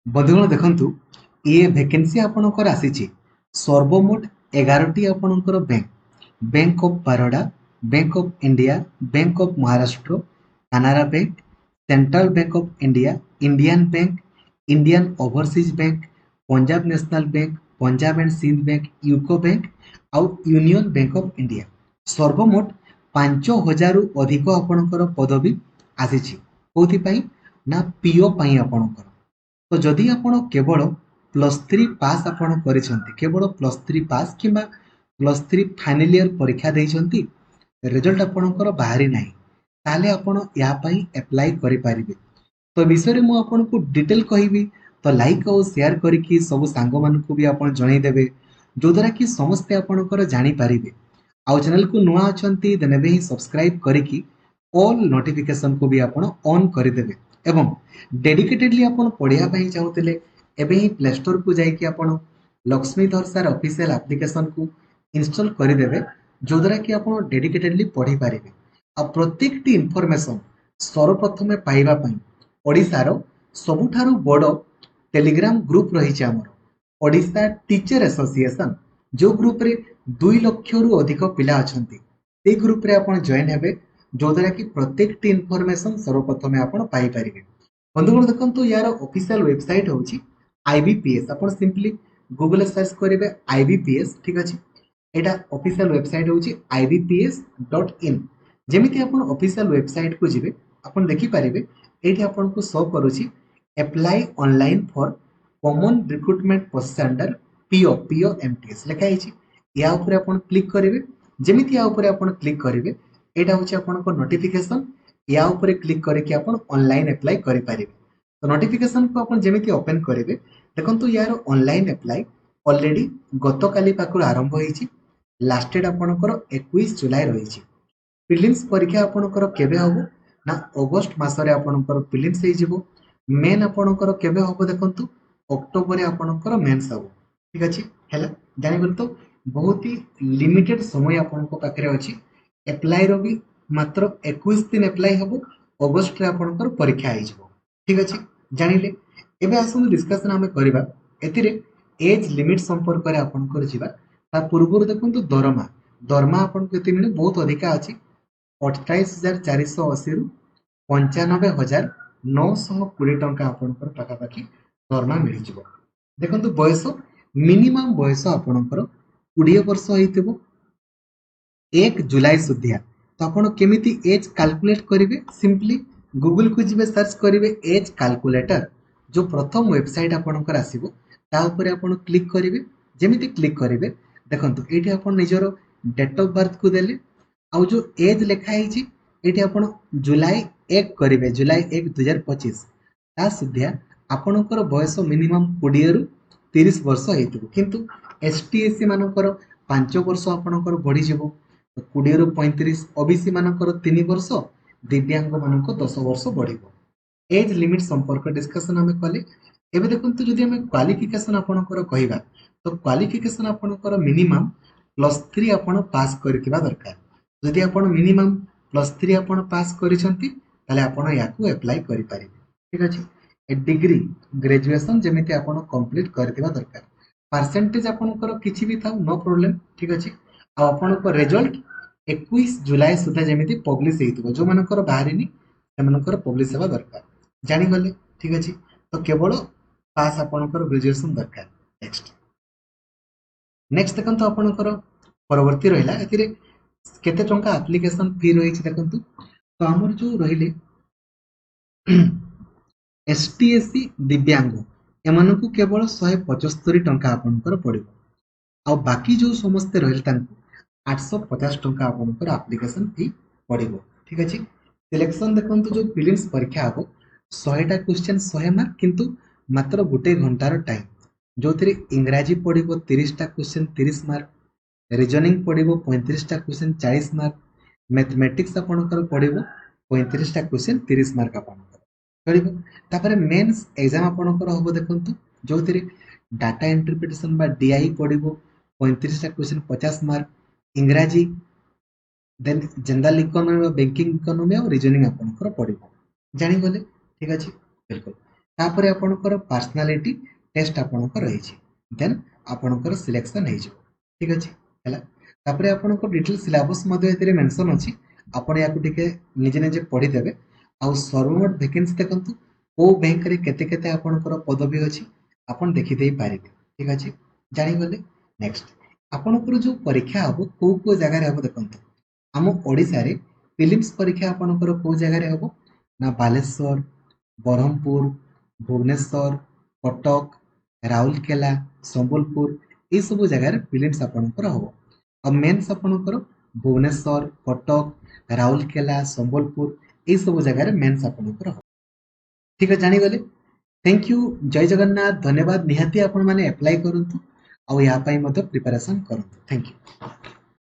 बंधुगण देखंतु ये वैकेंसी आपणकर आसीछि सर्वमोट 11टी आपणकर bank of Baroda, bank of India, bank of Maharashtra, Canara bank, central bank of India, Indian bank, Indian overseas bank, Punjab national bank, Punjab and Sindh bank, UCO bank आउ यूनियन बैंक ऑफ इंडिया सर्वमोट 5000 अधिक आपणकर पदवी आसीछि कोथि ना पीओ पाई आपणकर। तो जदि आपण केवल +3 पास आपण करिसेंती केवल +3 पास किंबा +3 फाइनल ईयर परीक्षा देइसेंती रिजल्ट आपणकर बाहरी नाही ताले आपण या पई अप्लाई करि परिबे। तो विषय रे मु आपनको डिटेल कहिबी तो लाइक और शेयर करिकि सब सांग मानकु भी आपण जणाई देबे जो द्वारा कि समस्त आपणकर जानि पारिबे। आउ चैनल को नुआ अछंती देने भी सब्सक्राइब करिकि ऑल नोटिफिकेशन को भी आपण ऑन कर देबे एवं डेडिकेटेडली आपण पढ़िया पई चाहुतले एबे ही प्ले स्टोर को जाई कि आपण लक्ष्मीधर सर ऑफिशियल एप्लीकेशन को इंस्टॉल कर देबे जो द्वारा कि आपण डेडिकेटेडली पढ़ी पारिबे। आ प्रत्येक टी इंफॉर्मेशन सर्वप्रथमे पाइबा पई ओडिसार सबुठारु बड़ टेलीग्राम ग्रुप रही आमर ओडिशा टीचर एसोसिएशन जो ग्रुप रे 2 लाख रु अधिक पिला अछंती से ग्रुप रे आपण जॉइन हेबे जो द्वारा कि प्रत्येक टी इंफॉर्मेशन सर्वप्रथमे आपण पाई परिबे। बंधुगण देखंतु यार ऑफिशियल वेबसाइट होची आईबीपीएस आपण सिंपली गूगल सर्च करिवे आईबीपीएस ठीक अछि। एटा ऑफिशियल वेबसाइट होची ibps.in जेमिति आपण ऑफिशियल वेबसाइट को जिवे आपण देखि परिबे एठी आपण को शो करूची apply online for common recruitment post under PO MTS लिखा है। या ऊपर आपण क्लिक करेंगे जेमिति या ऊपर आपण क्लिक करेंगे एटा होची आपण को नोटिफिकेशन या ऊपर क्लिक करके आपण ऑनलाइन अप्लाई करि पारिबे। तो नोटिफिकेशन को आपण जेमिति ओपन करेंगे देखंतु यार ऑनलाइन अप्लाई ऑलरेडी गतकाली पाखु आरंभ होईची लास्ट डेट आपणकर 21 जुलाई रही। प्रिलिम्स परीक्षा आपणकर केबे हबो ना अगस्त मासरे आपणकर प्रिलिम्स हे जिवो मेन आपणकर केबे हबो देखंतु अक्टोबर रे आपणकर मेंस हबो ठीक अछि। हैला जानि बोल तो बहुत ही लिमिटेड समय आपनको पाखरे अछि अप्लाई रो भी मात्र 21 दिन अप्लाई हबो अगस्त रे आपणकर परीक्षा हे जिवो ठीक अछि जानिले। एबे आसु डिस्कशन हमें करबा एतिरे एज लिमिट संपर्क रे आपणकर जिबा ता पूर्व देखो दरमा दरमा आपन केते मिले बहुत अधिका अछि 28480 रु 95920 टंका आपनकर पाखा पाखी दरमा मिल जिवो। देखंतु बयस मिनिमम बयस आपनकर 20 वर्ष होइतिबो 1 जुलाई सुधिया। तो आपण केमिति एज कैलकुलेट करिवे सिंपली गूगल को जिवे सर्च करिवे एज कैलकुलेटर जो प्रथम वेबसाइट आपनकर आसीबो ता ऊपर आपण क्लिक करिवे जेमिति क्लिक करिवे देखंतु एठी आपण निजरो डेट ऑफ बर्थ को देले आउ जो एज लिखा है ये आपण जुलाई 1 करेंगे जुलाई 1 2025 ता सुधिया आपणकर बयस मिनिमम 20 रु 30 वर्ष होइतिबो किंतु एसटीएससी मानकर 5 वर्ष आपणकर बढ़ी जिवो 20 रु 35 ओबीसी मानकर 3 वर्ष दिव्यांग मानकर 10 वर्ष बढ़िबो। एज लिमिट संपर्क डिस्कशन हमें कले एबे देखंतु जदि हमें क्वालिफिकेशन आपणकर कहिबा तो क्वालिफिकेशन आपणकर मिनिमम +3 आपण पास करथिबा दरकार। जदि आपण मिनिमम +3 आपण पास करिसंती ताले आपण याकू अप्लाई करि परिबे ठीक अछि। ए डिग्री ग्रेजुएशन जेमिति आपण कंप्लीट करथिबा दरकार परसेंटेज आपणकर किछि भी थाउ नो प्रॉब्लम ठीक अछि। आ आपणकर रिजल्ट 21 जुलाई सुधा जेमिति पब्लिश हेइतबो जो मानकर बाहरिनी सेमानकर पब्लिश हेबा दरकार जानि गले ठीक अछि। तो केवल पास आपणकर ग्रेजुएशन दरकार। नेक्स्ट देखंतु आपणकर परवर्ती रहिला एतिरे केते टंका एप्लीकेशन फी रही देखंतु। तो हमर जो रहिले एसटीएससी दिव्यांग एमानकु केवल 175 टंका आपणकर पड़िबो आ बाकी जो समस्त रहिले तांकु 850 टंका आपणकर एप्लीकेशन फी पड़िबो ठीक अछि। सिलेक्शन देखंतु जो प्रीलिम्स परीक्षा हबो 100 टा क्वेश्चन 100 मार्क किंतु मात्र गोटे घंटार टाइम जो इंग्राजी पड़िबो 30 टा क्वेश्चन 30 मार्क रिजनिंग पड़िबो 35 टा क्वेश्चन 40 मार्क मैथमेटिक्स आपणकर पड़िबो 35 टा क्वेश्चन 30 मार्क आपणकर पड़िबो। तापर मेंस एग्जाम आपणकर हबो देखंतु जो डाटा इंटरप्रिटेशन बा डीआई पड़िबो 35 टा क्वेश्चन 50 मार्क इंग्राजी then general economy banking economy और रीजनिंग आपणकर पड़िबो जानि गले ठीक अछि बिल्कुल। तापर आपणकर पर्सनालिटी टेस्ट आपणकर रही देन आपणकर सिलेक्शन हो ठीक अच्छे है तापर आपणकर डिटेल सिलेबस मेंशन अच्छी आपण या निजे निजे पढ़ीदे आउ सर्वमोट वैकेंसी देखो को बैंक रे केते केते आपणकर पदवी अच्छी आपन देखिदे पारे ठीक अच्छे जानीगले नेक्स्ट आपणकर जो परीक्षा हम को जगार हम देखो आम ओडिशा रे प्रिलिम्स परीक्षा आपणकर को जगार हम ना बालेश्वर ब्रह्मपुर भुवनेश्वर कटक राउरकेला संबलपुर ये सब जगार प्रिलिम्स आपणकर हम और मेन्स आपणकर भुवनेश्वर कटक राउरकेला संबलपुर ये सब जगार मेन्स आपणकर हम ठीक है जानीगले थैंक यू जय जगन्नाथ धन्यवाद निहाती आपण माने अप्लाई करंतु और या पाई मतो प्रिपरेशन करंतु थैंक यू।